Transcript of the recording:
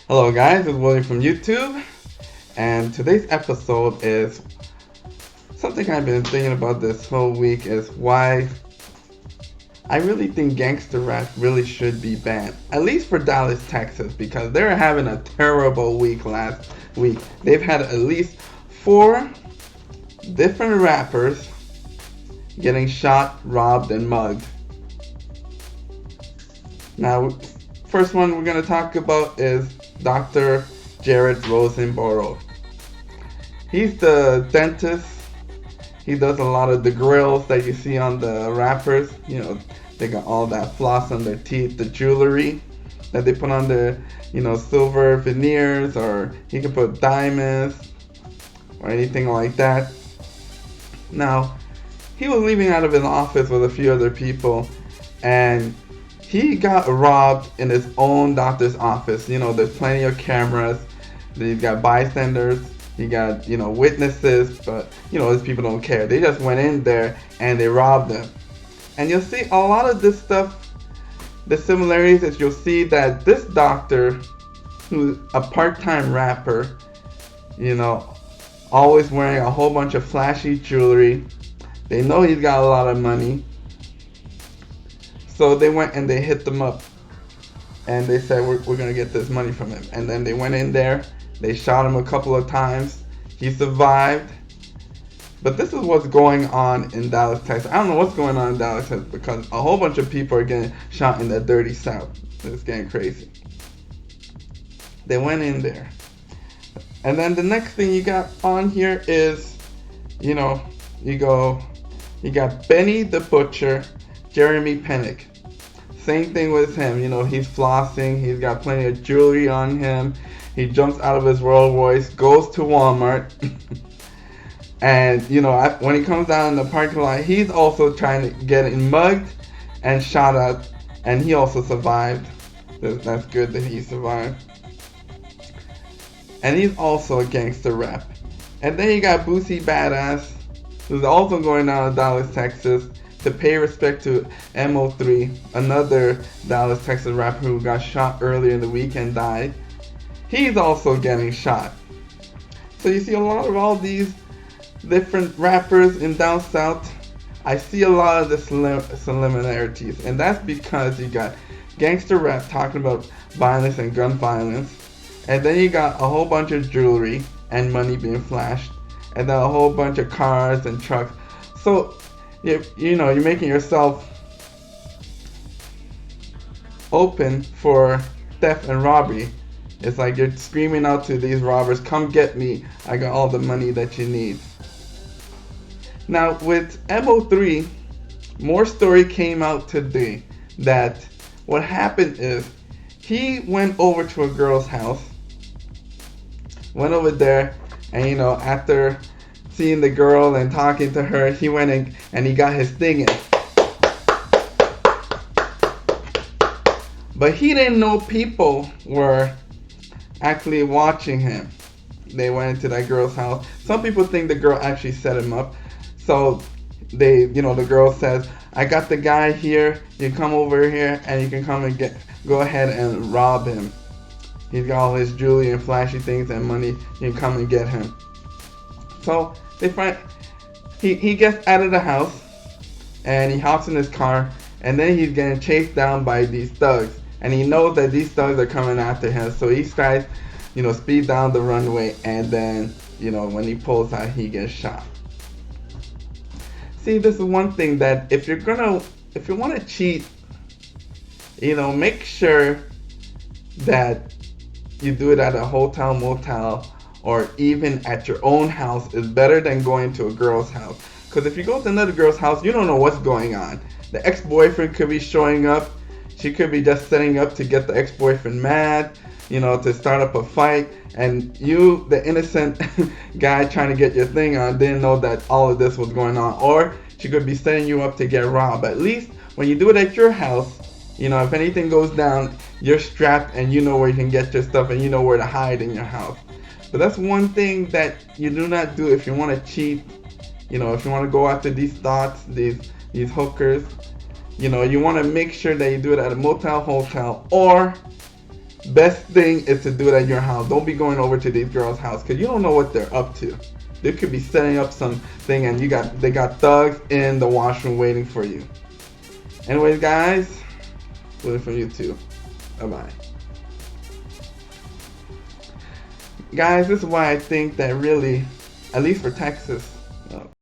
Hello guys, it's William from YouTube, and today's episode is something I've been thinking about this whole week is why I really think gangster rap really should be banned, at least for Dallas, Texas, because they're having a terrible week last week. They've had at least 4 different rappers getting shot, robbed, and mugged. Now, first one we're going to talk about is Dr. Jerret Rosenborough. He's the dentist. He does a lot of the grills that you see on the rappers. You know, they got all that floss on their teeth, the jewelry that they put on their, silver veneers, or he can put diamonds or anything like that. Now, he was leaving out of his office with a few other people, and he got robbed in his own doctor's office. There's plenty of cameras. He's got bystanders. He got, witnesses. But, these people don't care. They just went in there and they robbed him. And you'll see a lot of this stuff, the similarities is you'll see that this doctor, who's a part-time rapper, always wearing a whole bunch of flashy jewelry. They know he's got a lot of money. So they went and they hit them up, and they said, we're going to get this money from him. And then they went in there, they shot him a couple of times. He survived. But this is what's going on in Dallas, Texas. I don't know what's going on in Dallas, Texas, because a whole bunch of people are getting shot in the dirty South. It's getting crazy. They went in there. And then the next thing you got on here is, you got Benny the Butcher Jeremy Pennick. Same thing with him. He's flossing. He's got plenty of jewelry on him. He jumps out of his Rolls Royce, goes to Walmart, and when he comes down in the parking lot, he's also trying to get mugged and shot at, and he also survived. That's good that he survived. And he's also a gangster rap. And then you got Boosie Badazz, who's also going down to Dallas, Texas, to pay respect to Mo3, another Dallas, Texas rapper who got shot earlier in the week and died. He's also getting shot. So you see a lot of all these different rappers in down south. I see a lot of the similarities, and that's because you got gangster rap talking about violence and gun violence, and then you got a whole bunch of jewelry and money being flashed, and then a whole bunch of cars and trucks. So you're making yourself open for theft and robbery. It's like you're screaming out to these robbers, come get me, I got all the money that you need. Now with Mo3, more story came out today that what happened is he went over to a girl's house, went over there, and after seeing the girl and talking to her, he went in and he got his thing in. But he didn't know people were actually watching him. They went into that girl's house. Some people think the girl actually set him up. So the girl says, I got the guy here, you come over here and you can come and go ahead and rob him. He's got all his jewelry and flashy things and money, you can come and get him. So they find he gets out of the house and he hops in his car, and then he's getting chased down by these thugs, and he knows that these thugs are coming after him. So he tries, speed down the runway, and then when he pulls out, he gets shot. See, this is one thing that if you want to cheat, make sure that you do it at a hotel, motel, or even at your own house is better than going to a girl's house. Because if you go to another girl's house, you don't know what's going on. The ex-boyfriend could be showing up. She could be just setting up to get the ex-boyfriend mad, to start up a fight. And you, the innocent guy trying to get your thing on, didn't know that all of this was going on. Or she could be setting you up to get robbed. At least when you do it at your house, if anything goes down, you're strapped and you know where you can get your stuff and you know where to hide in your house. But that's one thing that you do not do if you want to cheat. If you want to go after these thoughts, these hookers, you want to make sure that you do it at a motel, hotel, or best thing is to do it at your house. Don't be going over to these girls' house because you don't know what they're up to. They could be setting up something and they got thugs in the washroom waiting for you. Anyways, guys, waiting for you too. Bye-bye. Guys, this is why I think that really, at least for Texas,